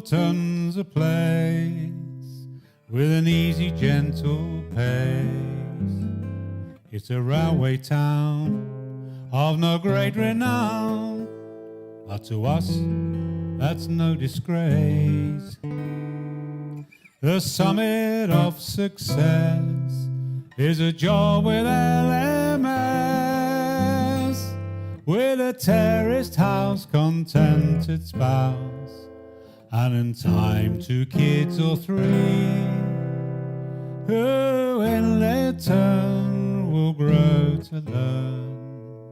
Wolverton's a place with an easy, gentle pace. It's a railway town of no great renown, but to us that's no disgrace. The summit of success is a job with LMS, with a terraced house, contented spouse, and in time 2 kids or 3, who in their turn will grow to learn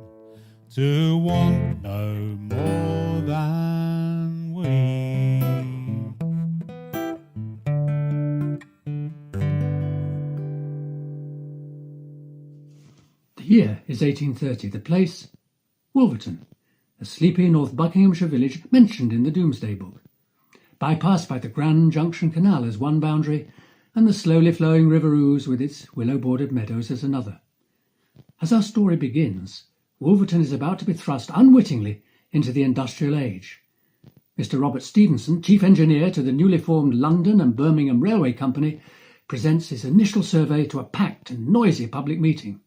to want no more than we. The year is 1830. The place, Wolverton, a sleepy North Buckinghamshire village mentioned in the Domesday Book, bypassed by the Grand Junction Canal as one boundary and the slowly flowing River Ouse with its willow-bordered meadows as another. As our story begins, Wolverton is about to be thrust unwittingly into the industrial age. Mr. Robert Stevenson, chief engineer to the newly formed London and Birmingham Railway Company, presents his initial survey to a packed and noisy public meeting.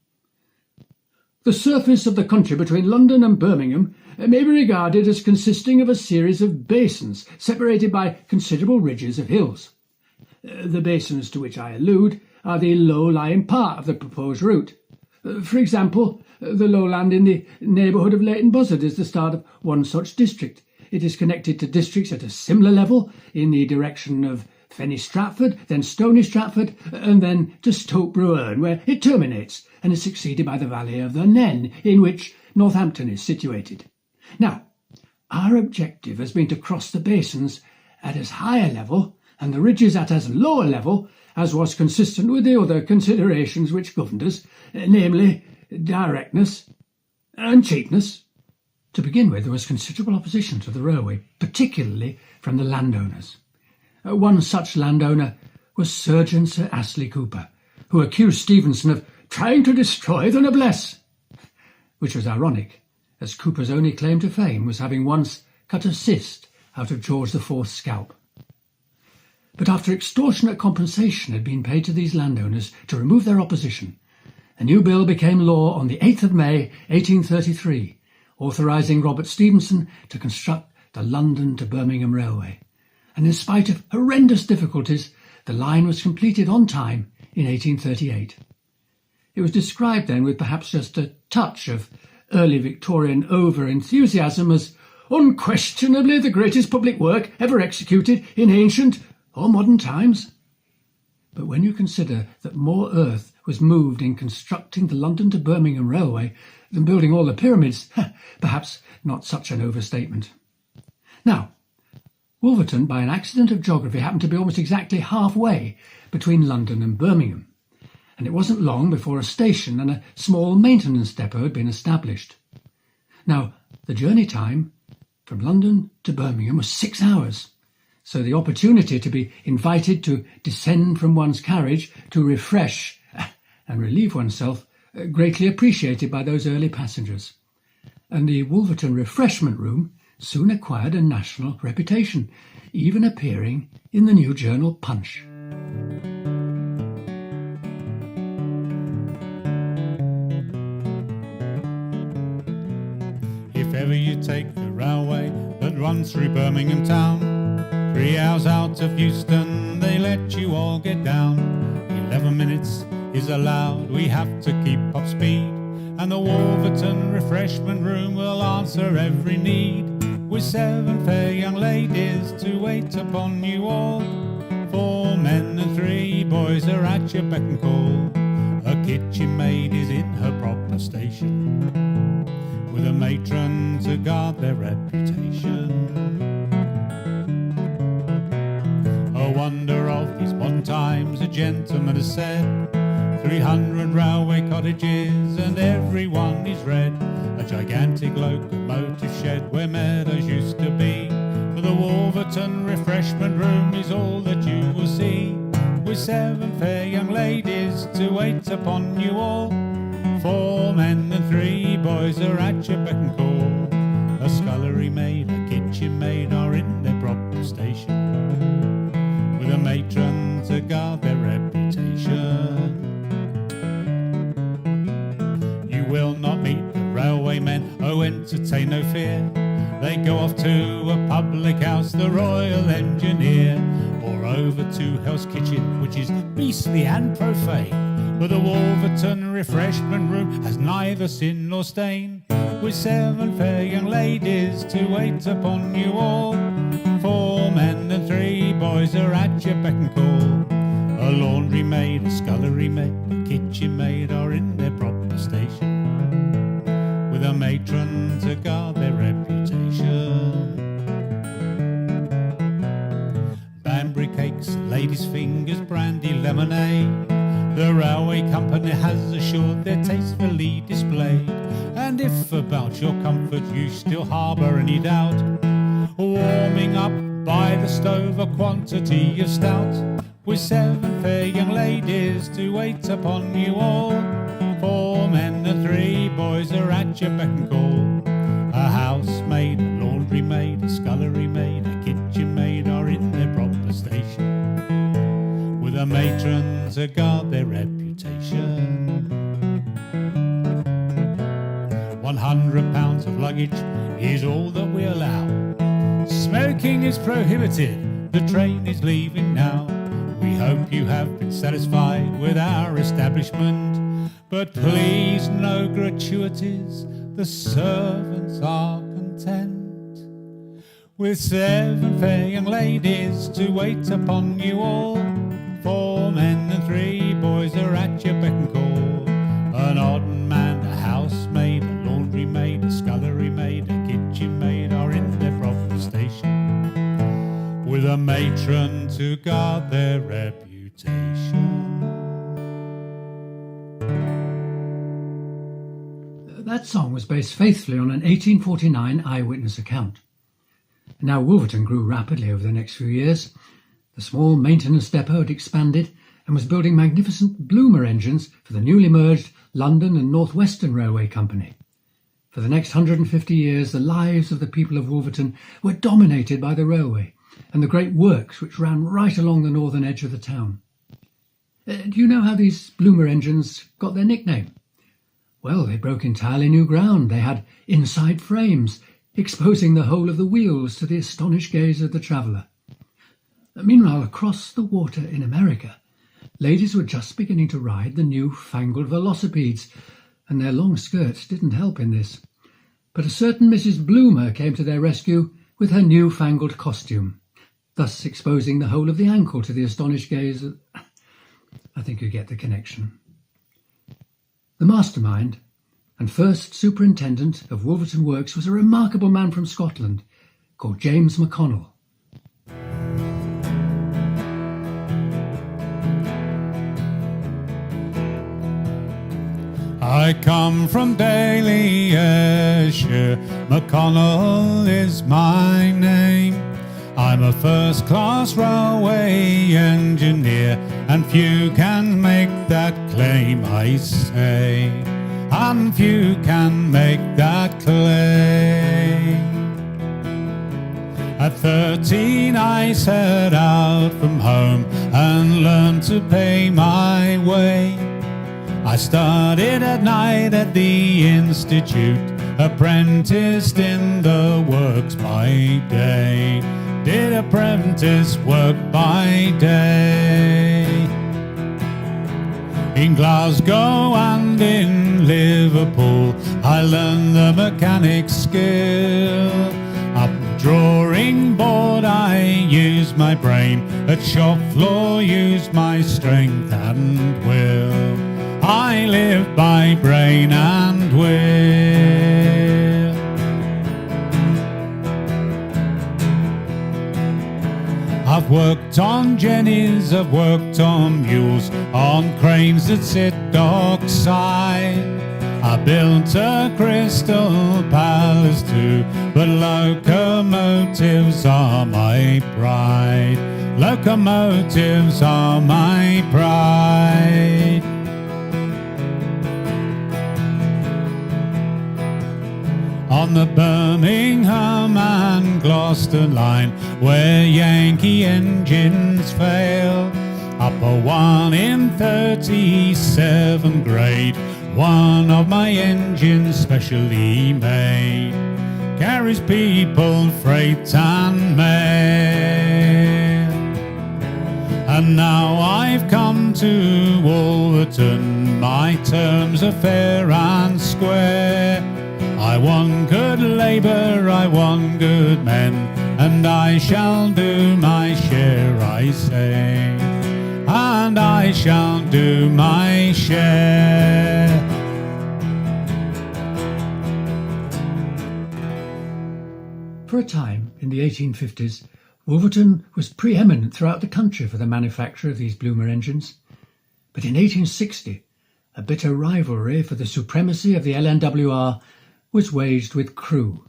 The surface of the country between London and Birmingham may be regarded as consisting of a series of basins separated by considerable ridges of hills. The basins to which I allude are the low-lying part of the proposed route. For example, the lowland in the neighbourhood of Leighton Buzzard is the start of one such district. It is connected to districts at a similar level in the direction of Fenny Stratford, then Stony Stratford, and then to Stoke Bruerne, where it terminates, and is succeeded by the valley of the Nen, in which Northampton is situated. Now, our objective has been to cross the basins at as high a level and the ridges at as low a level as was consistent with the other considerations which governed us, namely directness and cheapness. To begin with, there was considerable opposition to the railway, particularly from the landowners. One such landowner was Surgeon Sir Astley Cooper, who accused Stevenson of trying to destroy the noblesse, which was ironic, as Cooper's only claim to fame was having once cut a cyst out of George IV's scalp. But after extortionate compensation had been paid to these landowners to remove their opposition, a new bill became law on the 8th of May 1833, authorising Robert Stevenson to construct the London to Birmingham Railway, and in spite of horrendous difficulties, the line was completed on time in 1838. It was described then with perhaps just a touch of early Victorian over-enthusiasm as unquestionably the greatest public work ever executed in ancient or modern times. But when you consider that more earth was moved in constructing the London to Birmingham Railway than building all the pyramids, perhaps not such an overstatement. Now, Wolverton, by an accident of geography, happened to be almost exactly halfway between London and Birmingham, and it wasn't long before a station and a small maintenance depot had been established. Now, the journey time from London to Birmingham was 6 hours, so the opportunity to be invited to descend from one's carriage to refresh and relieve oneself greatly appreciated by those early passengers. And the Wolverton Refreshment Room soon acquired a national reputation, even appearing in the new journal Punch. If ever you take the railway that runs through Birmingham town, 3 hours out of Euston, they let you all get down. 11 minutes is allowed, we have to keep up speed, and the Wolverton Refreshment Room will answer every need, with 7 fair young ladies to wait upon you all. 4 men and 3 boys are at your beck and call. A kitchen maid is in her proper station, with a matron to guard their reputation. A wonder of these modern times, a gentleman has said, 300 railway cottages and every one is red. A gigantic locomotive shed where meadows used to be. For the Wolverton Refreshment Room is all that you will see, with 7 fair young ladies to wait upon you all. 4 men and 3 boys are at your beck and call. A scullery maid, a kitchen maid are in their proper station, not meet the railwaymen. Oh, entertain no fear. They go off to a public house, the Royal Engineer, or over to Hell's Kitchen, which is beastly and profane. But the Wolverton refreshment room has neither sin nor stain, with 7 fair young ladies to wait upon you all. 4 men and 3 boys are at your beck and call. A laundry maid, a scullery maid, a kitchen maid are in their proper station, with a matron to guard their reputation. Banbury cakes, ladies' fingers, brandy, lemonade, the railway company has assured they're tastefully displayed. And if about your comfort you still harbour any doubt, warming up by the stove a quantity of stout, with 7 fair young ladies to wait upon you all. 4 men and 3 boys are at your beck and call. A housemaid, a laundry maid, a scullery maid, a kitchen maid are in their proper station, with a matron to guard their reputation. 100 pounds of luggage is all that we allow. Smoking is prohibited, the train is leaving now. We hope you have been satisfied with our establishment, but please no gratuities, the servants are content, with 7 fair young ladies to wait upon you all. 4 men and 3 boys are at your beck and call. An odd man, a housemaid, a laundry maid, a scullery maid, a kitchen maid are in their proper station, with a matron to guard their reputation. That song was based faithfully on an 1849 eyewitness account. Now Wolverton grew rapidly over the next few years. The small maintenance depot had expanded and was building magnificent Bloomer engines for the newly merged London and North Western Railway Company. For the next 150 years, the lives of the people of Wolverton were dominated by the railway and the great works which ran right along the northern edge of the town. Do you know how these Bloomer engines got their nickname? Well, they broke entirely new ground. They had inside frames, exposing the whole of the wheels to the astonished gaze of the traveller. Meanwhile, across the water in America, ladies were just beginning to ride the new-fangled velocipedes, and their long skirts didn't help in this. But a certain Mrs. Bloomer came to their rescue with her new-fangled costume, thus exposing the whole of the ankle to the astonished gaze of... I think you get the connection. The mastermind and first superintendent of Wolverton Works was a remarkable man from Scotland called James McConnell. I come from Daly, Ayrshire, McConnell is my name. I'm a first-class railway engineer, and few can make that claim, I say. And few can make that claim. At 13 I set out from home and learned to pay my way. I studied at night at the institute, apprenticed in the works by day. Did apprentice work by day. In Glasgow and in Liverpool I learned the mechanic's skill. Up the drawing board I used my brain, at shop floor used my strength and will. I live by brain and will. I've worked on jennies, I've worked on mules, on cranes that sit dockside. I built a crystal palace too, but locomotives are my pride. Locomotives are my pride. On the Birmingham and Gloucester line, where Yankee engines fail, up a 1 in 37 grade, One of my engines specially made carries people, freight and mail. And now I've come to Wolverton, my terms are fair and square. I want good labour, I want good men, and I shall do my share, I say, and I shall do my share. For a time, in the 1850s, Wolverton was preeminent throughout the country for the manufacture of these Bloomer engines. But in 1860, a bitter rivalry for the supremacy of the LNWR was waged with Crewe,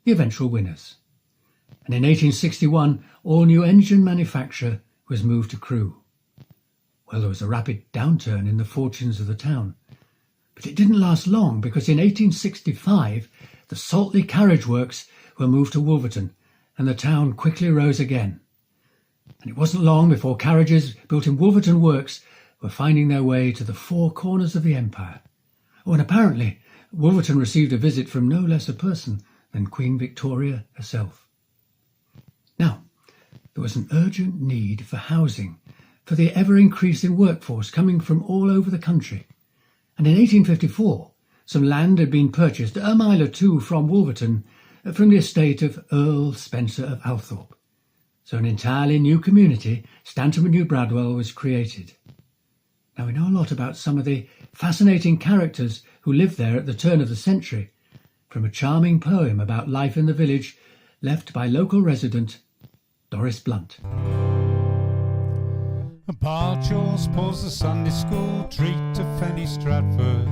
the eventual winners. And in 1861, all new engine manufacture was moved to Crewe. Well, there was a rapid downturn in the fortunes of the town. But it didn't last long, because in 1865, the Saltley Carriage Works were moved to Wolverton, and the town quickly rose again. And it wasn't long before carriages built in Wolverton Works were finding their way to the four corners of the empire. Oh, and apparently Wolverton received a visit from no less a person than Queen Victoria herself. Now, there was an urgent need for housing for the ever-increasing workforce coming from all over the country. And in 1854, some land had been purchased a mile or two from Wolverton from the estate of Earl Spencer of Althorpe. So an entirely new community, Stantonbury New Bradwell, was created. Now we know a lot about some of the fascinating characters who lived there at the turn of the century, from a charming poem about life in the village left by local resident Doris Blunt. Barchels pours the Sunday school treat to Fenny Stratford.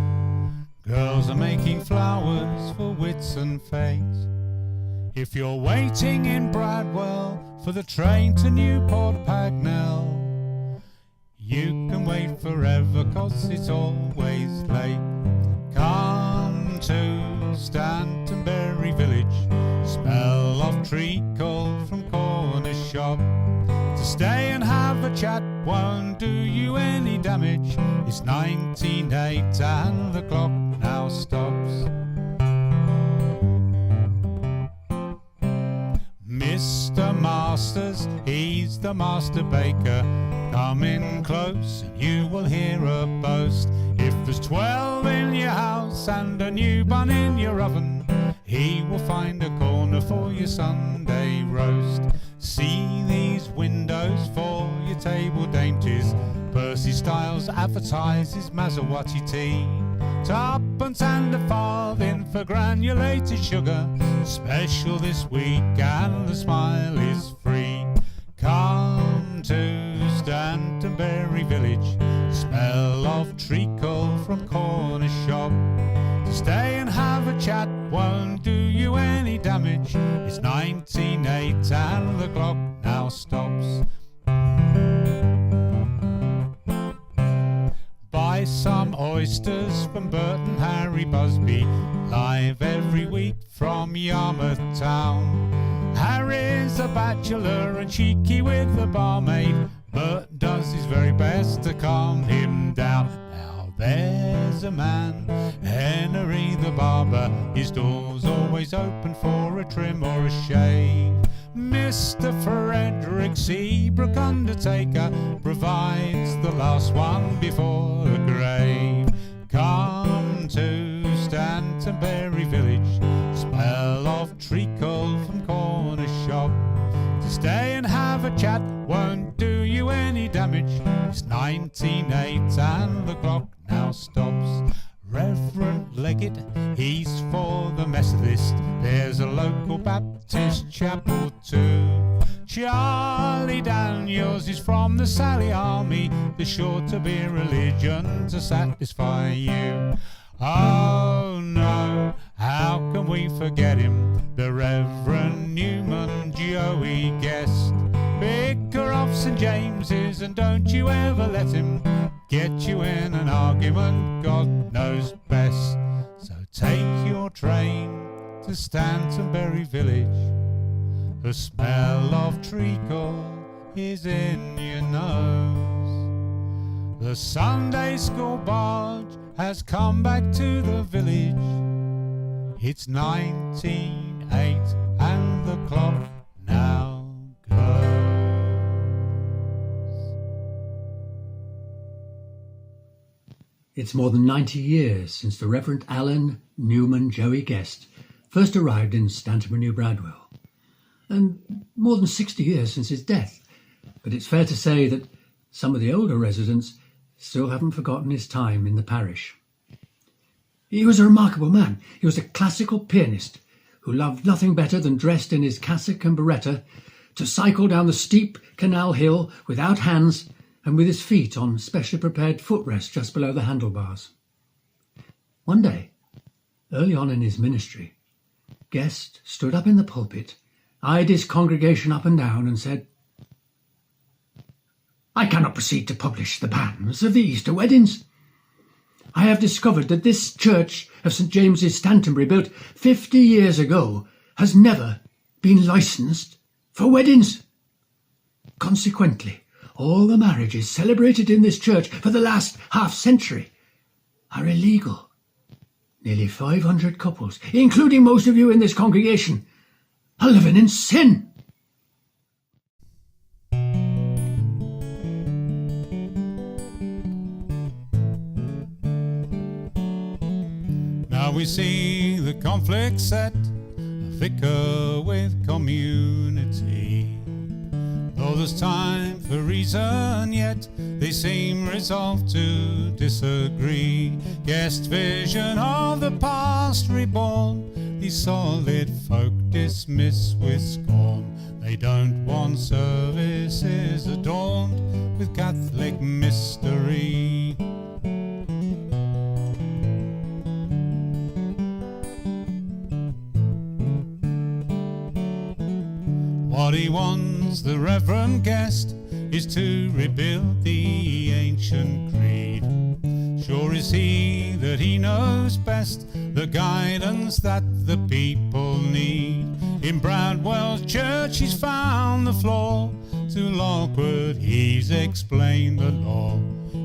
Girls are making flowers for wits and fates. If you're waiting in Bradwell for the train to Newport Pagnell, you can wait forever, 'cause it's always late. Come to Stantonbury village, smell of treacle from corner shop. To stay and have a chat won't do you any damage. It's 19:08 and the clock now stops. Mr. Masters, he's the master baker. Come in close and you will hear a boast. If there's 12 in your house and a new bun in your oven, he will find a corner for your Sunday roast. See these windows for your table dainties. Percy Styles advertises Maserati tea. Tuppence and a farthing for granulated sugar. Special this week and the smile is free. Come to Stantonbury village, smell of treacle from corner shop. To stay and have a chat won't do you any damage. It's 19:08 and the clock now stops. Buy some oysters from Burton Harry Busby, live every week from Yarmouth town. Harry's a bachelor and cheeky with the barmaid. Bert does his very best to calm him down. Now there's a man, Henry the barber, his door's always open for a trim or a shave. Mr. Frederick Seabrook, undertaker, provides the last one before the grave. Come to Stantonbury village, smell of treacle from corner shop. To stay and have a chat won't do you any damage. It's 19:08 and the clock now stops. Reverend Leggett, he's for the Methodist. There's a local Baptist chapel too. Charlie Daniels is from the Sally Army. There's sure to be religion to satisfy you. Oh no, how can we forget him? The Reverend Newman Joey Guest, Vicar of St. James's, and don't you ever let him get you in an argument, God knows best. So take your train to Stantonbury village. The smell of treacle is in your nose. The Sunday school barge has come back to the village. It's 19:08 and the clock now goes. It's more than 90 years since the Reverend Alan Newman Joey Guest first arrived in Stantonbury, New Bradwell, and more than 60 years since his death. But it's fair to say that some of the older residents still haven't forgotten his time in the parish. He was a remarkable man. He was a classical pianist who loved nothing better than, dressed in his cassock and beretta, to cycle down the steep canal hill without hands and with his feet on specially prepared footrests just below the handlebars. One day, early on in his ministry, Guest stood up in the pulpit, eyed his congregation up and down, and said, "I cannot proceed to publish the banns of the Easter weddings. I have discovered that this church of St. James's, Stantonbury, built 50 years ago, has never been licensed for weddings. Consequently, all the marriages celebrated in this church for the last half-century are illegal. Nearly 500 couples, including most of you in this congregation, are living in sin." Now we see the conflict set, a vicar with community. Though there's time for reason, yet they seem resolved to disagree. Guest vision of the past reborn, these solid folk dismiss with scorn. They don't want services adorned with Catholic mystery. What he wants, the Reverend Guest, is to rebuild the ancient creed. Sure is he that he knows best the guidance that the people need. In Bradwell's church he's found the flaw, to Lockwood he's explained the law.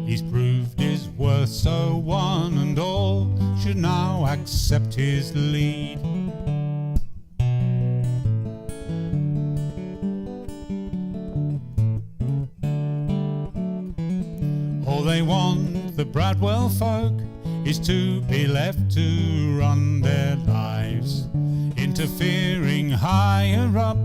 He's proved his worth, so one and all should now accept his lead. All they want, the Bradwell folk, is to be left to run their lives. Interfering higher up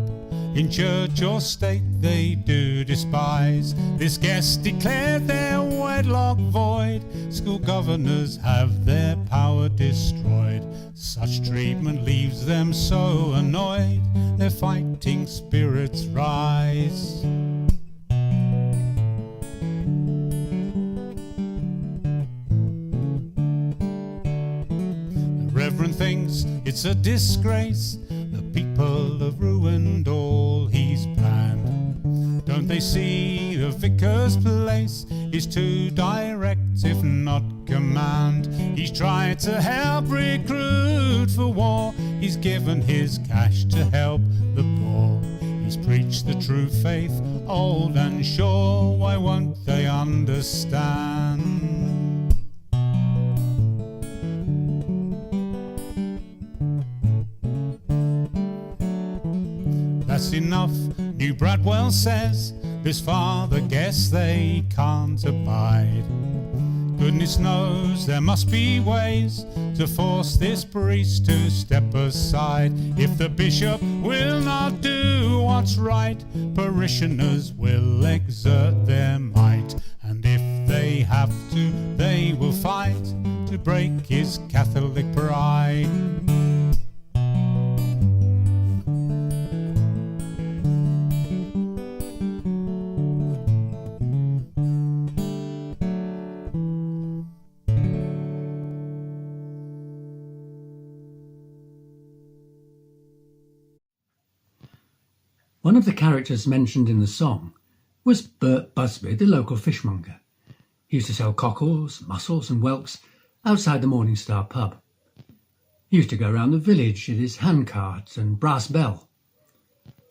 in church or state they do despise. This Guest declared their wedlock void. School governors have their power destroyed. Such treatment leaves them so annoyed, their fighting spirits rise. Reverend thinks it's a disgrace, the people have ruined all he's planned. Don't they see the vicar's place is to direct if not command? He's tried to help recruit for war, he's given his cash to help the poor. He's preached the true faith, old and sure, why won't they understand? That's enough, New Bradwell says, this Father Guest they can't abide. Goodness knows there must be ways to force this priest to step aside. If the bishop will not do what's right, parishioners will exert their might. And if they have to, they will fight to break his Catholic pride. One of the characters mentioned in the song was Bert Busby, the local fishmonger. He used to sell cockles, mussels and whelks outside the Morning Star pub. He used to go round the village in his handcart and brass bell.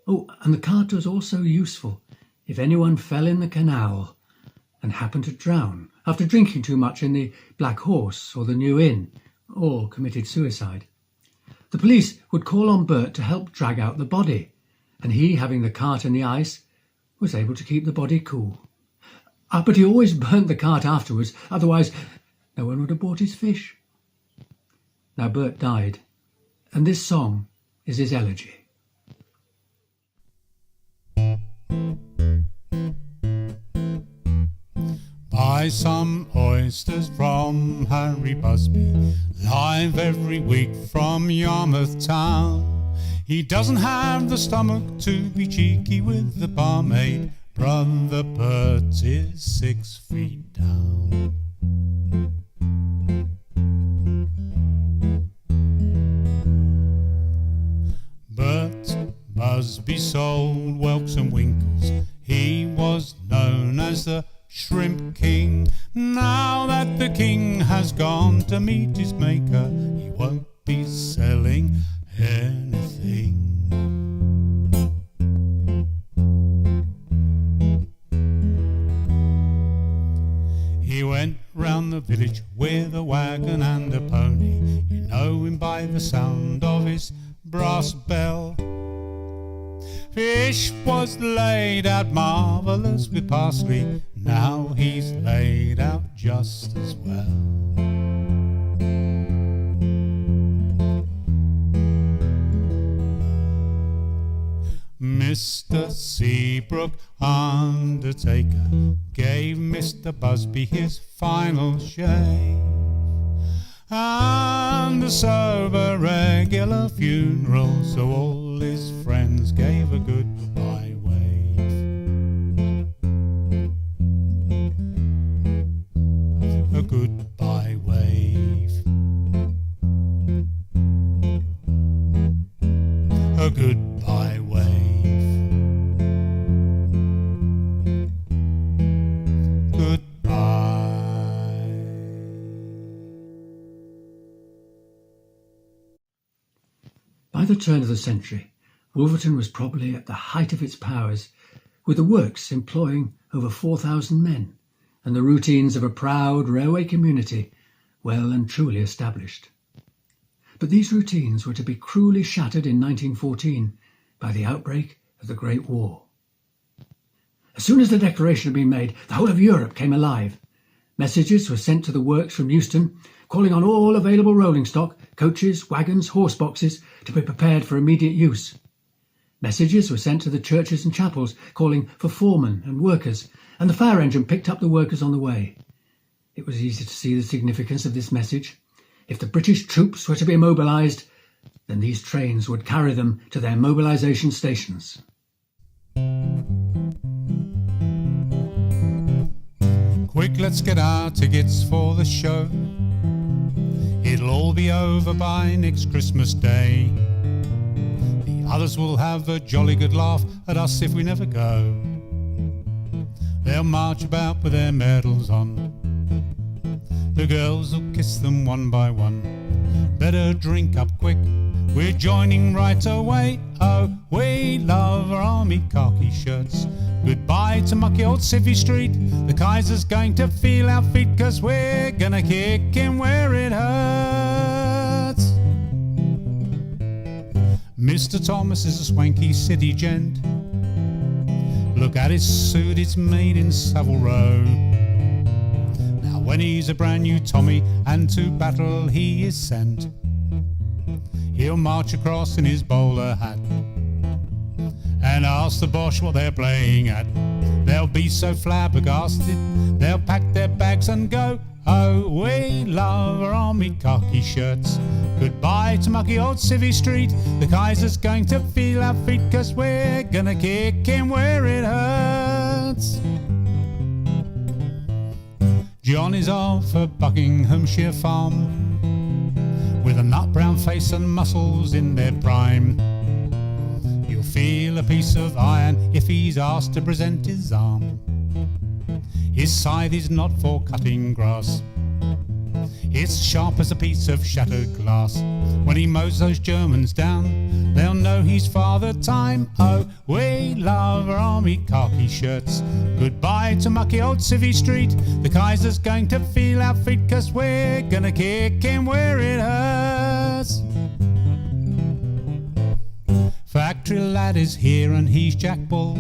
Oh, and the cart was also useful if anyone fell in the canal, and happened to drown after drinking too much in the Black Horse or the New Inn, or committed suicide. The police would call on Bert to help drag out the body, and he, having the cart in the ice, was able to keep the body cool. But he always burnt the cart afterwards, otherwise no one would have bought his fish. Now Bert died, and this song is his elegy. Buy some oysters from Harry Busby, live every week from Yarmouth town. He doesn't have the stomach to be cheeky with the barmaid. Brother Bert is 6 feet down. Bert Busby sold whelks and winkles. He was known as the Shrimp King. Now that the king has gone to meet his maker, he won't be selling anything. He went round the village with a wagon and a pony. You know him by the sound of his brass bell. Fish was laid out marvellous with parsley. Now he's laid out just as well. Mr. Seabrook, undertaker, gave Mr. Busby his final shave, and a sober regular funeral, so all his friends gave a goodbye wave. A goodbye wave. A goodbye wave. By the turn of the century, Wolverton was probably at the height of its powers, with the works employing over 4,000 men and the routines of a proud railway community well and truly established. But these routines were to be cruelly shattered in 1914 by the outbreak of the Great War. As soon as the declaration had been made, the whole of Europe came alive. Messages were sent to the works from Euston, calling on all available rolling stock, coaches, wagons, horse boxes, to be prepared for immediate use. Messages were sent to the churches and chapels, calling for foremen and workers, and the fire engine picked up the workers on the way. It was easy to see the significance of this message. If the British troops were to be mobilised, then these trains would carry them to their mobilisation stations. Quick, let's get our tickets for the show. It'll all be over by next Christmas Day. The others will have a jolly good laugh at us if we never go. They'll march about with their medals on. The girls will kiss them one by one. Better drink up quick, we're joining right away. Oh, we love our army khaki shirts. Goodbye to mucky old Civvy Street. The Kaiser's going to feel our feet, 'cause we're gonna kick him where it hurts. Mr. Thomas is a swanky city gent. Look at his suit, it's made in Savile Row. Now when he's a brand new Tommy and to battle he is sent, he'll march across in his bowler hat and ask the Boche what they're playing at. They'll be so flabbergasted, they'll pack their bags and go. Oh, we love our army khaki shirts. Goodbye to mucky old Civvy Street. The Kaiser's going to feel our feet, 'cause we're gonna kick him where it hurts. John is off a Buckinghamshire farm with a nut brown face and muscles in their prime. He'll feel a piece of iron if he's asked to present his arm. His scythe is not for cutting grass. It's sharp as a piece of shattered glass. When he mows those Germans down, they'll know he's Father Time. Oh, we love our army khaki shirts. Goodbye to mucky old Civvy Street. The Kaiser's going to feel our feet, 'cause we're gonna kick him where it hurts. Factory lad is here and he's Jack Bull.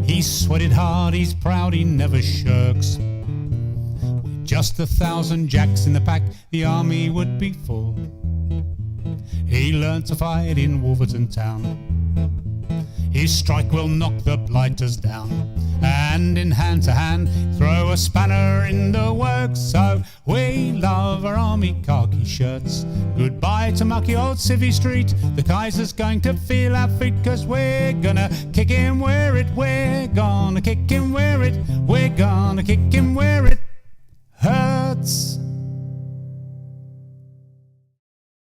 He's sweated hard, he's proud, he never shirks. With just 1,000 Jacks in the pack, the army would be full. He learnt to fight in Wolverton town. His strike will knock the blighters down, and in hand to hand throw a spanner in the works. So we love our army khaki shirts. Goodbye to mucky old Civvy Street. The Kaiser's going to feel our feet, 'cause we're gonna kick him where it, we're gonna kick him where it, we're gonna kick him where it hurts.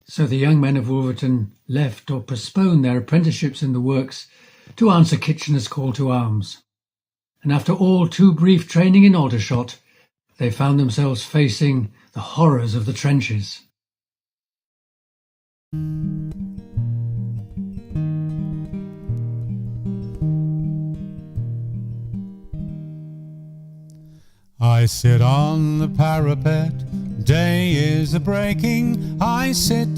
So the young men of Wolverton left or postponed their apprenticeships in the works to answer Kitchener's call to arms. And after all too brief training in Aldershot, they found themselves facing the horrors of the trenches. I sit on the parapet, day is a-breaking. I sit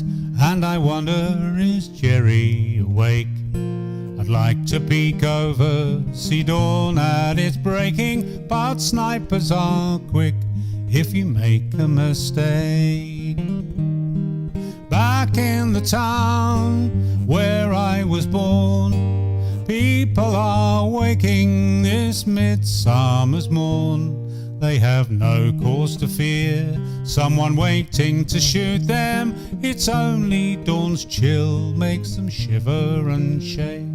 and I wonder, is Jerry awake? I'd like to peek over, see dawn at its breaking, but snipers are quick if you make a mistake. Back in the town where I was born, people are waking this midsummer's morn. They have no cause to fear someone waiting to shoot them. It's only dawn's chill makes them shiver and shake.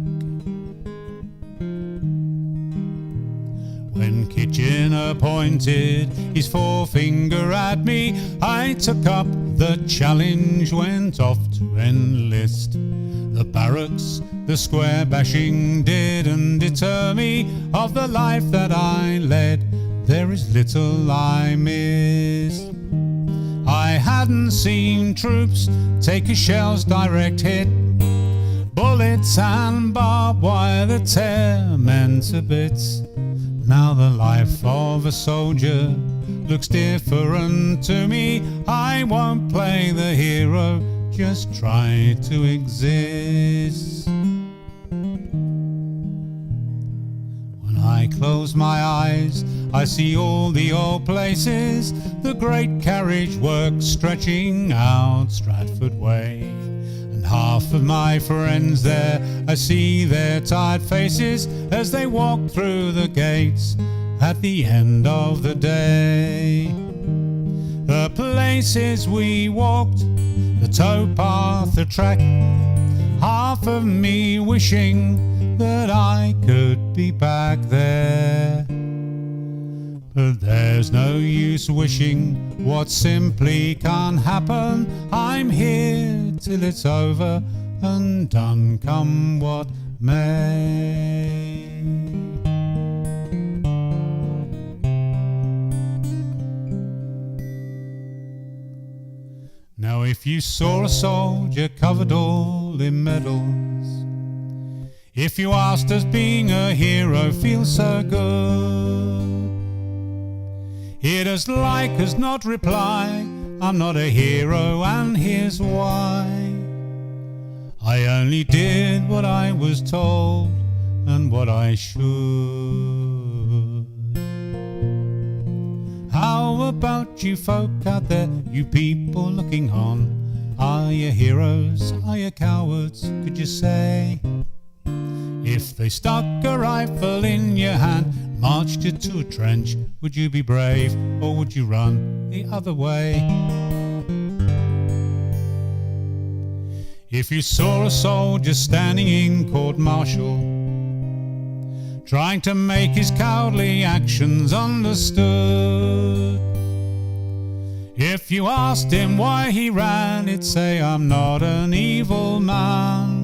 When Kitchener pointed his forefinger at me, I took up the challenge, went off to enlist. The barracks, the square bashing didn't deter me of the life that I led. There is little I missed. I hadn't seen troops take a shell's direct hit, bullets and barbed wire that tear men to bits. Now the life of a soldier looks different to me. I won't play the hero, just try to exist. When I close my eyes, I see all the old places, the great carriage works stretching out Stratford Way. And half of my friends there, I see their tired faces as they walk through the gates at the end of the day. The places we walked, the towpath, the track, half of me wishing that I could be back there. But there's no use wishing what simply can't happen. I'm here till it's over and done, come what may. Now if you saw a soldier covered all in medals, if you asked, does being a hero feel so good? He'd as like as not reply, I'm not a hero and here's why. I only did what I was told and what I should. How about you folk out there, you people looking on? Are you heroes, are you cowards, could you say? If they stuck a rifle in your hand, marched you to a trench, would you be brave or would you run the other way? If you saw a soldier standing in court-martial, trying to make his cowardly actions understood, if you asked him why he ran, he'd say, I'm not an evil man.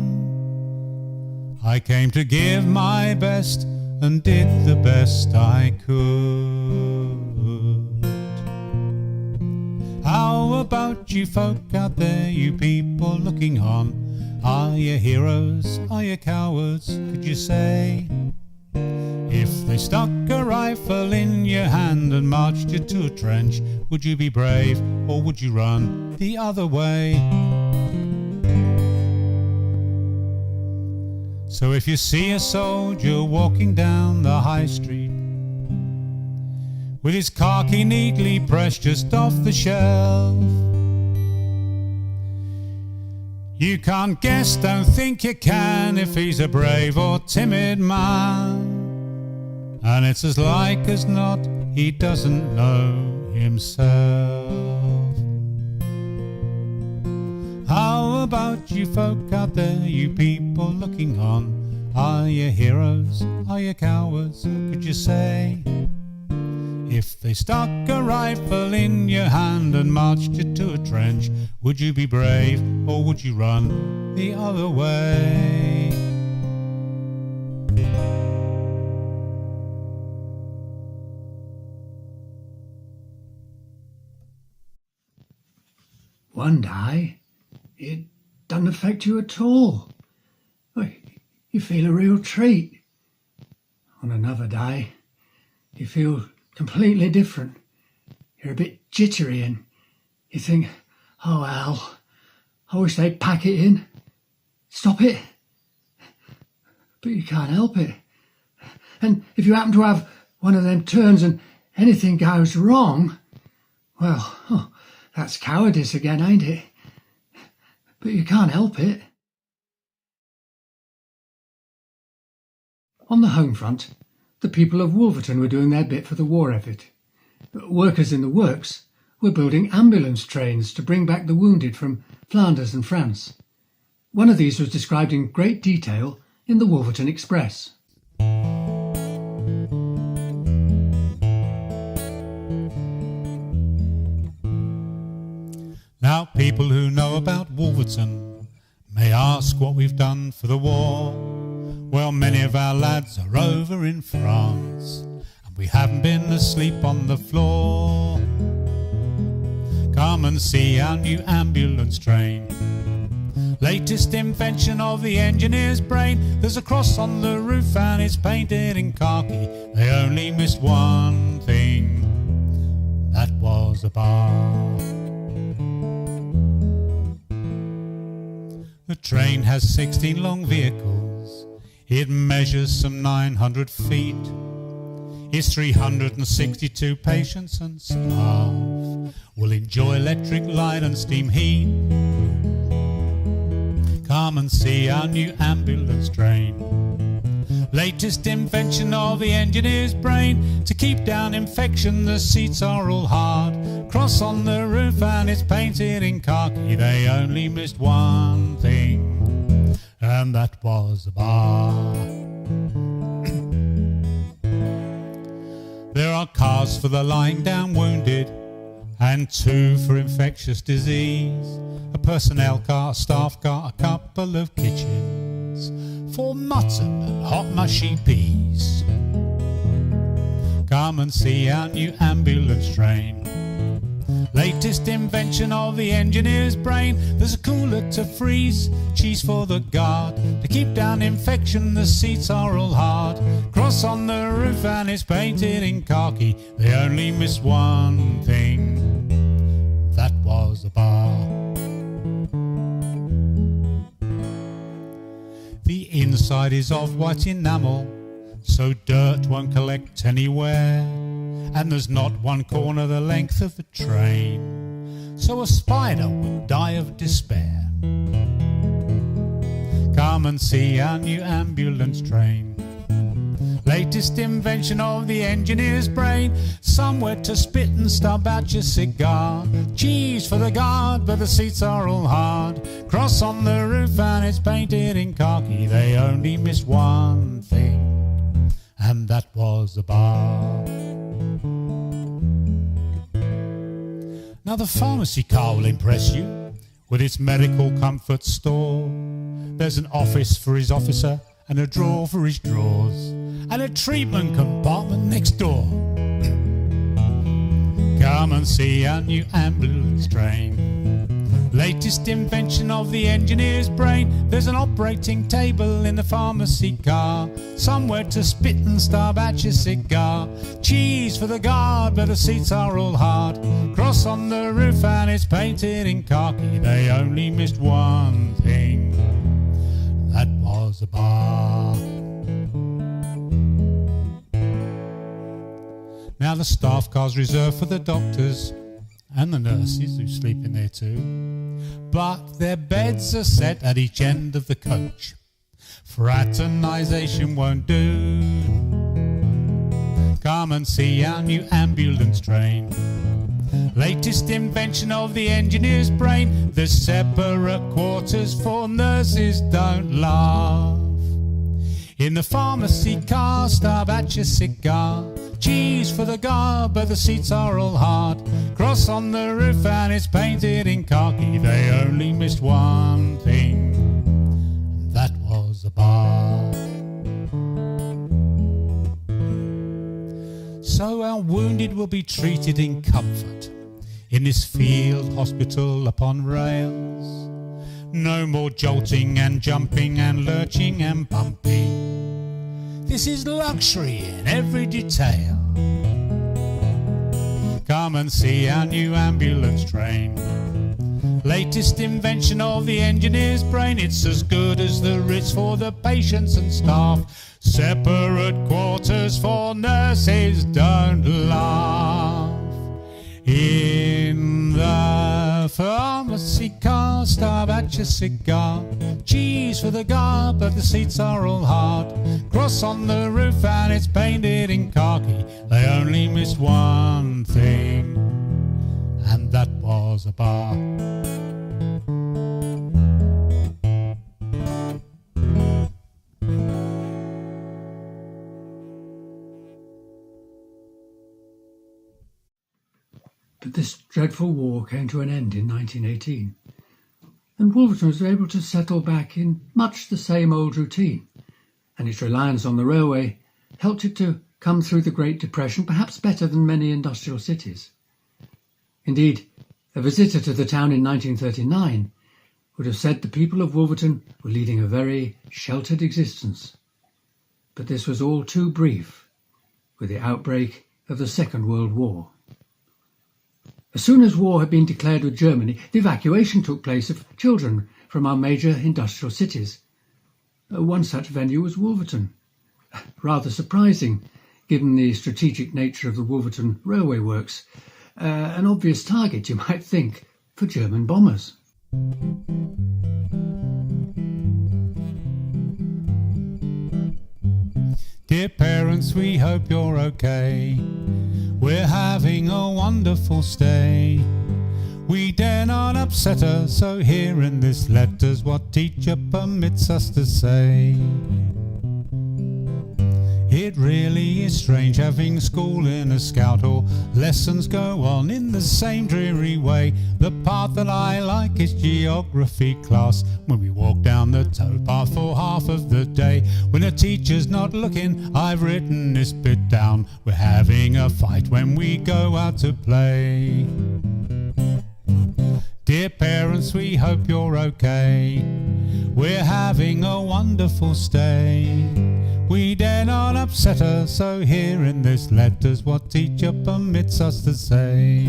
I came to give my best and did the best I could. How about you folk out there, you people looking on? Are you heroes? Are you cowards? Could you say? If they stuck a rifle in your hand and marched you to a trench, would you be brave or would you run the other way? So if you see a soldier walking down the high street with his khaki neatly pressed just off the shelf, you can't guess, don't think you can, if he's a brave or timid man. And it's as like as not he doesn't know himself. How about you folk out there, you people looking on? Are you heroes? Are you cowards? Could you say? If they stuck a rifle in your hand and marched you to a trench, would you be brave or would you run the other way? One day, it doesn't affect you at all. You feel a real treat. On another day, you feel completely different. You're a bit jittery and you think, oh well, I wish they'd pack it in, stop it. But you can't help it. And if you happen to have one of them turns and anything goes wrong, well, that's cowardice again, ain't it? But you can't help it. On the home front, the people of Wolverton were doing their bit for the war effort. Workers in the works were building ambulance trains to bring back the wounded from Flanders and France. One of these was described in great detail in the Wolverton Express. Now people who know about Wolverton may ask what we've done for the war. Well, many of our lads are over in France, and we haven't been asleep on the floor. Come and see our new ambulance train, latest invention of the engineer's brain. There's a cross on the roof and it's painted in khaki. They only missed one thing, that was a bar. The train has 16 long vehicles. It measures some 900 feet. It's 362 patients and staff will enjoy electric light and steam heat. Come and see our new ambulance train, latest invention of the engineer's brain. To keep down infection, the seats are all hard. Cross on the roof and it's painted in khaki. They only missed one thing, and that was a bar. There are cars for the lying down wounded and 2 for infectious disease. A personnel car, a staff car, a couple of kitchens for mutton and hot mushy peas. Come and see our new ambulance train, latest invention of the engineer's brain. There's a cooler to freeze cheese for the guard. To keep down infection, the seats are all hard. Cross on the roof and it's painted in khaki. They only missed one thing, that was a bar. The inside is of white enamel, so dirt won't collect anywhere. And there's not one corner the length of the train, so a spider would die of despair. Come and see our new ambulance train, latest invention of the engineer's brain. Somewhere to spit and stub out your cigar. Cheese for the guard, but the seats are all hard. Cross on the roof and it's painted in khaki. They only missed one thing, and that was a bar. Now the pharmacy car will impress you with its medical comfort store. There's an office for his officer and a drawer for his drawers and a treatment compartment next door. Come and see our new ambulance train. Latest invention of the engineer's brain. There's an operating table in the pharmacy car, somewhere to spit and starve at your cigar. Cheese for the guard, but the seats are all hard. Cross on the roof and it's painted in khaki. They only missed one thing. That was a bar. Now the staff car's reserved for the doctors and the nurses who sleep in there too. But their beds are set at each end of the coach. Fraternisation won't do. Come and see our new ambulance train. Latest invention of the engineer's brain. There's separate quarters for nurses, don't laugh. In the pharmacy car, starve at your cigar. Cheese for the guard, but the seats are all hard. Cross on the roof and it's painted in khaki. They only missed one thing. That was a bar. So our wounded will be treated in comfort in this field hospital upon rails. No more jolting and jumping and lurching and bumping. This is luxury in every detail. Come and see our new ambulance train. Latest invention of the engineer's brain. It's as good as the Ritz for the patients and staff. Separate quarters for nurses, don't laugh. In the pharmacy car, starve at your cigar. Cheese for the guard, but the seats are all hard. Cross on the roof and it's painted in khaki. They only missed one thing, and that was a bar. But this dreadful war came to an end in 1918, and Wolverton was able to settle back in much the same old routine, and its reliance on the railway helped it to come through the Great Depression perhaps better than many industrial cities. Indeed, a visitor to the town in 1939 would have said the people of Wolverton were leading a very sheltered existence. But this was all too brief with the outbreak of the Second World War. As soon as war had been declared with Germany, the evacuation took place of children from our major industrial cities. One such venue was Wolverton. Rather surprising, given the strategic nature of the Wolverton railway works. An obvious target, you might think, for German bombers. Dear parents, we hope you're okay. We're having a wonderful stay. We dare not upset her, so here in this letter's what teacher permits us to say. It really is strange having school in a scout hall. Lessons go on in the same dreary way. The part that I like is geography class, when we walk down the towpath for half of the day. When the teacher's not looking, I've written this bit down. We're having a fight when we go out to play. Dear parents, we hope you're okay. We're having a wonderful stay. We dare not upset her, so here in this letter's what teacher permits us to say.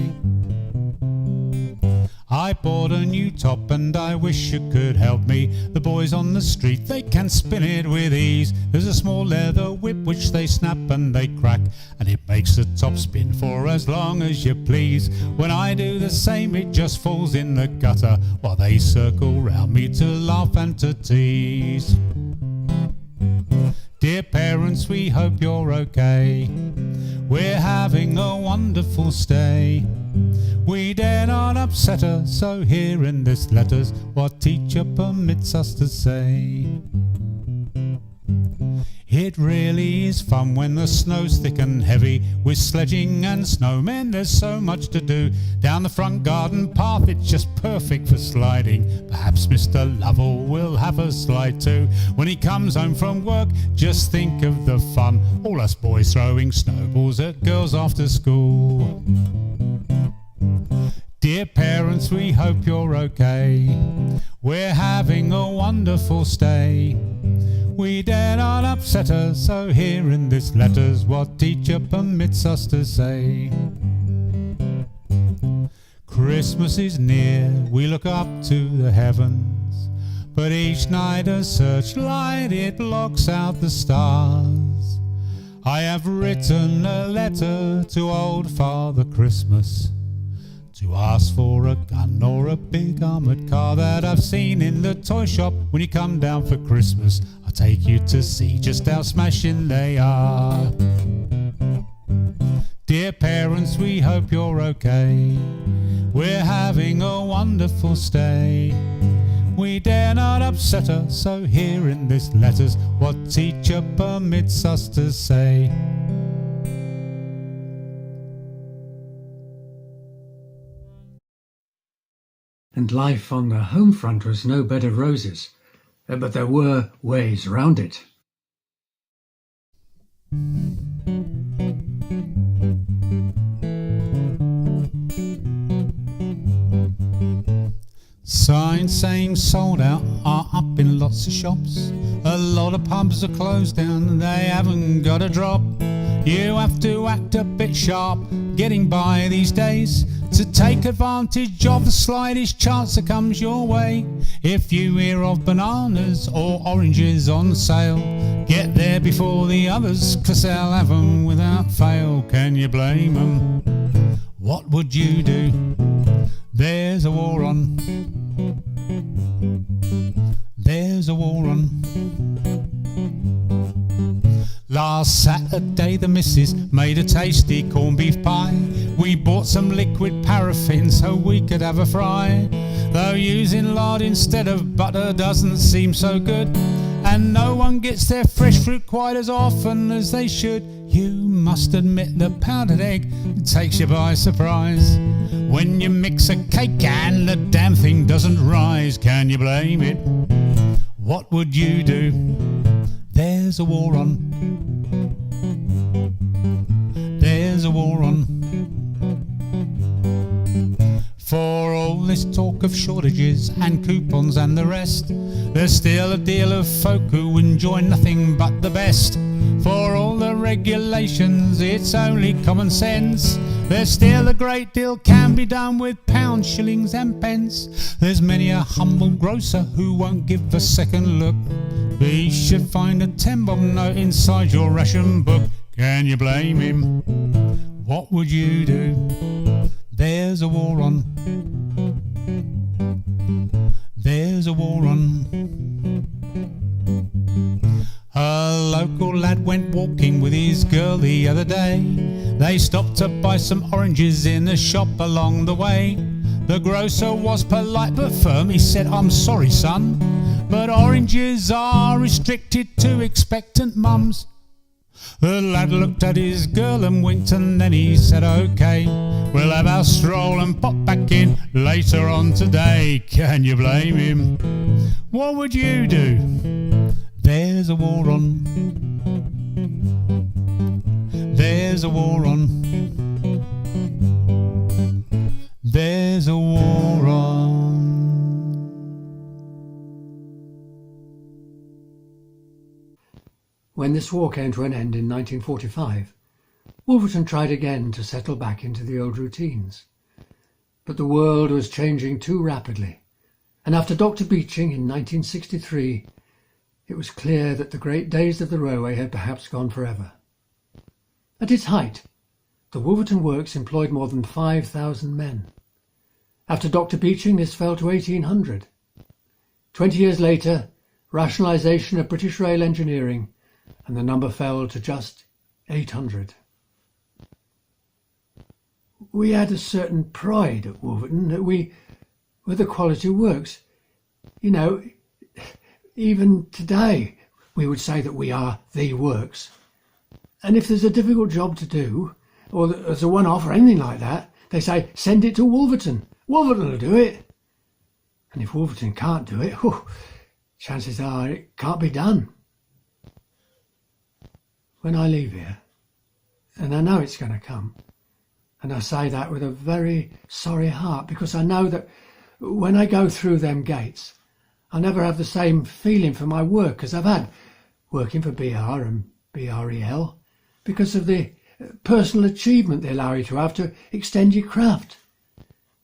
I bought a new top and I wish you could help me. The boys on the street, they can spin it with ease. There's a small leather whip which they snap and they crack, and it makes the top spin for as long as you please. When I do the same, it just falls in the gutter, while they circle round me to laugh and to tease. Dear parents, we hope you're okay. We're having a wonderful stay. We dare not upset her, so here in this letter's what teacher permits us to say. It really is fun when the snow's thick and heavy, with sledging and snowmen there's so much to do. Down the front garden path it's just perfect for sliding. Perhaps Mr. Lovell will have a slide too. When he comes home from work, just think of the fun, all us boys throwing snowballs at girls after school. Dear parents, we hope you're okay. We're having a wonderful stay. We dare not upset her, so here in this letter's what teacher permits us to say. Christmas is near, we look up to the heavens, but each night a searchlight it blocks out the stars. I have written a letter to old Father Christmas to ask for a gun or a big armoured car that I've seen in the toy shop. When you come down for Christmas, I'll take you to see just how smashing they are. Dear parents, we hope you're okay. We're having a wonderful stay. We dare not upset her, so here in this letter's what teacher permits us to say. And life on the home front was no bed of roses, but there were ways round it. Signs saying sold out are up in lots of shops. A lot of pubs are closed down and they haven't got a drop. You have to act a bit sharp getting by these days to take advantage of the slightest chance that comes your way. If you hear of bananas or oranges on sale, get there before the others, 'cause they'll have 'em without fail. Can you blame 'em? What would you do? There's a war on. There's a war on. Last Saturday the missus made a tasty corned beef pie. We bought some liquid paraffin so we could have a fry. Though using lard instead of butter doesn't seem so good, and no one gets their fresh fruit quite as often as they should. You must admit the powdered egg takes you by surprise when you mix a cake and the damn thing doesn't rise. Can you blame it? What would you do? There's a war on. There's a war on. For all this talk of shortages and coupons and the rest, there's still a deal of folk who enjoy nothing but the best. For all the regulations, it's only common sense. There's still a great deal can be done with pounds, shillings and pence. There's many a humble grocer who won't give a second look. He should find a 10-bob note inside your ration book. Can you blame him? What would you do? There's a war on. There's a war on. A local lad went walking with his girl the other day. They stopped to buy some oranges in a shop along the way. The grocer was polite but firm. He said, "I'm sorry, son, but oranges are restricted to expectant mums." The lad looked at his girl and winked, and then he said, "OK, we'll have our stroll and pop back in later on today." Can you blame him? What would you do? There's a war on. There's a war on. There's a war on. When this war came to an end in 1945, Wolverton tried again to settle back into the old routines. But the world was changing too rapidly, and after Dr. Beeching in 1963, it was clear that the great days of the railway had perhaps gone forever. At its height, the Wolverton Works employed more than 5,000 men. After Dr. Beeching, this fell to 1,800. 20 years later, rationalisation of British rail engineering, and the number fell to just 800. We had a certain pride at Wolverton that we were the quality works. You know, even today we would say that we are the works. And if there's a difficult job to do, or there's a one-off or anything like that, they say, send it to Wolverton. Wolverton will do it. And if Wolverton can't do it, chances are it can't be done. When I leave here, and I know it's going to come, And I say that with a very sorry heart, because I know that when I go through them gates, I'll never have the same feeling for my work as I've had working for BR and BREL, because of the personal achievement they allow you to have to extend your craft.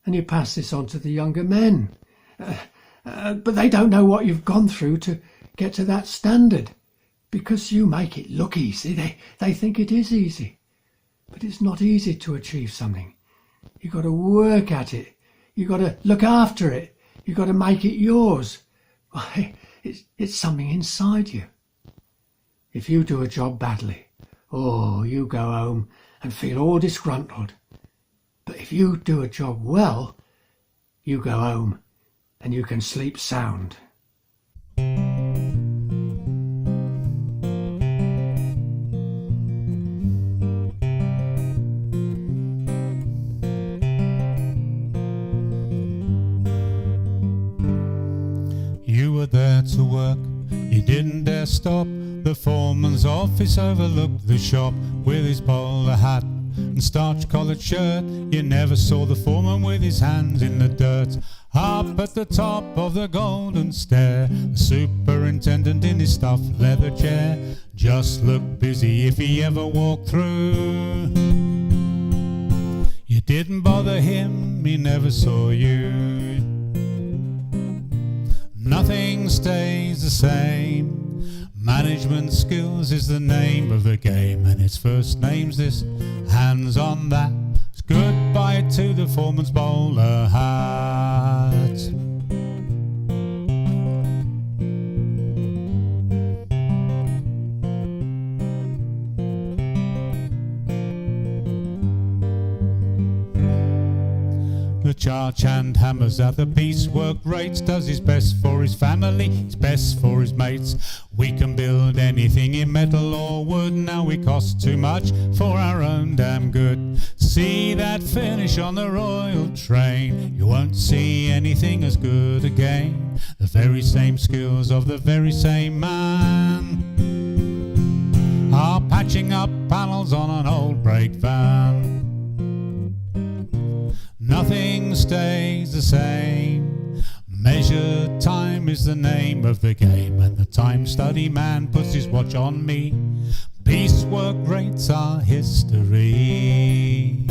And you pass this on to the younger men. But they don't know what you've gone through to get to that standard, because you make it look easy. They think it is easy. But it's not easy to achieve something. You've got to work at it. You've got to look after it. You've got to make it yours. Why, it's something inside you. If you do a job badly, you go home and feel all disgruntled. But if you do a job well, you go home and you can sleep sound. You were there to work, you didn't dare stop. The foreman's office overlooked the shop. With his bowler hat and starch collared shirt, you never saw the foreman with his hands in the dirt. Up at the top of the golden stair, the superintendent in his stuffed leather chair just looked busy if he ever walked through. You didn't bother him, he never saw you. Nothing stays the same. Management skills is the name of the game, and its first name's this, hands on that. It's goodbye to the foreman's bowler hat. The charge hand hammers at the piecework rates, does his best for his family, his best for his mates. We can build anything in metal or wood, now we cost too much for our own damn good. See that finish on the royal train, you won't see anything as good again. The very same skills of the very same man are patching up panels on an old brake van. Nothing stays the same. Measured time is the name of the game, and the time study man puts his watch on me. Piecework rates are history.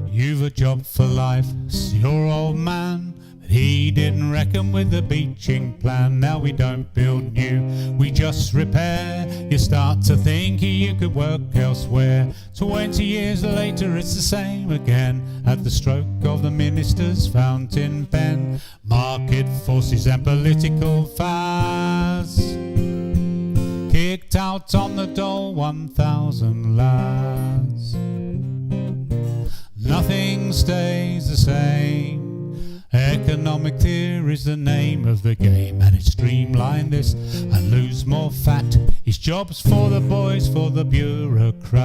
You've a job for life, it's your old man. He didn't reckon with the beaching plan. Now we don't build new, we just repair. You start to think you could work elsewhere. 20 years later it's the same again. At the stroke of the minister's fountain pen, market forces and political fads kicked out on the dole 1,000 lads. Nothing stays the same. Economic theory's the name of the game, and it's streamline this and lose more fat. It's jobs for the boys, for the bureaucrat.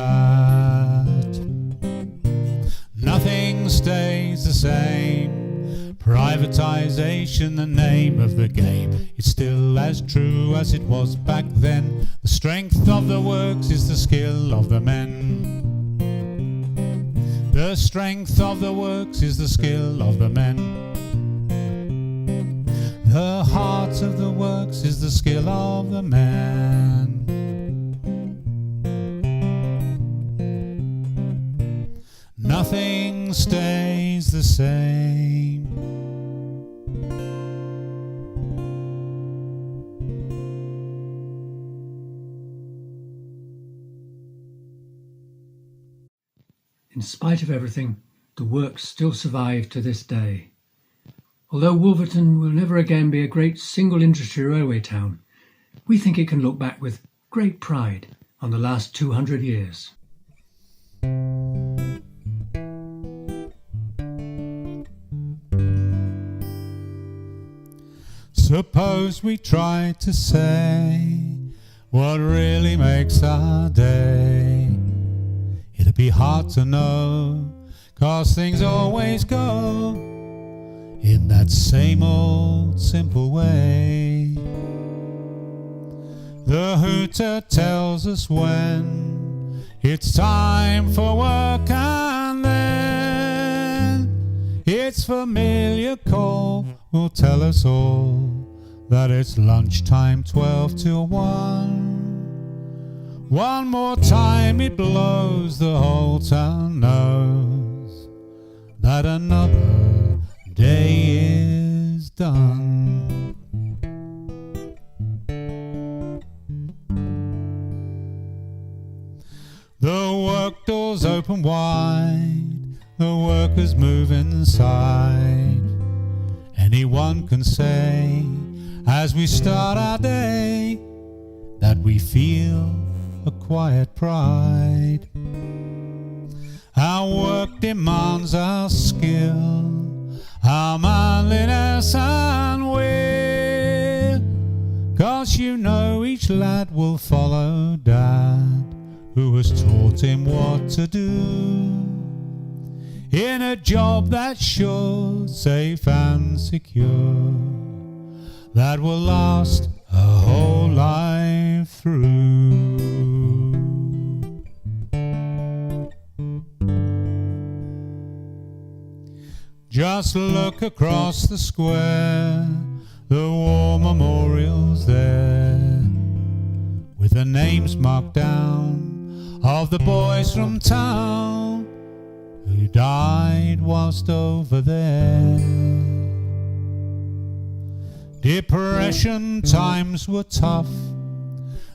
Nothing stays the same. Privatisation, the name of the game. It's still as true as it was back then. The strength of the works is the skill of the men. The strength of the works is the skill of the men. The heart of the works is the skill of the man. Nothing stays the same. In spite of everything, the works still survive to this day. Although Wolverton will never again be a great single-industry railway town, we think it can look back with great pride on the last 200 years. Suppose we try to say what really makes our day. It'd be hard to know, 'cause things always go in that same old simple way. The hooter tells us when it's time for work, and then its familiar call will tell us all that it's lunchtime, 12 till 1. One more time it blows, the whole town knows that another day is done. The work doors open wide, the workers move inside. Anyone can say, as we start our day, that we feel a quiet pride. Our work demands our skill, our manliness and will, 'cause you know each lad will follow Dad, who has taught him what to do, in a job that's sure, safe and secure, that will last a whole life through. Just look across the square, the war memorial's there, with the names marked down of the boys from town who died whilst over there. Depression times were tough,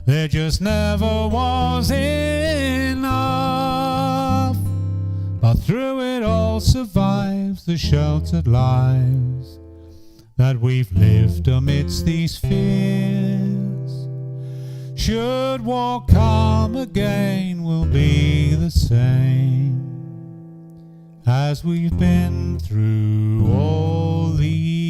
there just never was enough, but through it all survives the sheltered lives that we've lived amidst these fears. Should war come again, we'll be the same as we've been through all these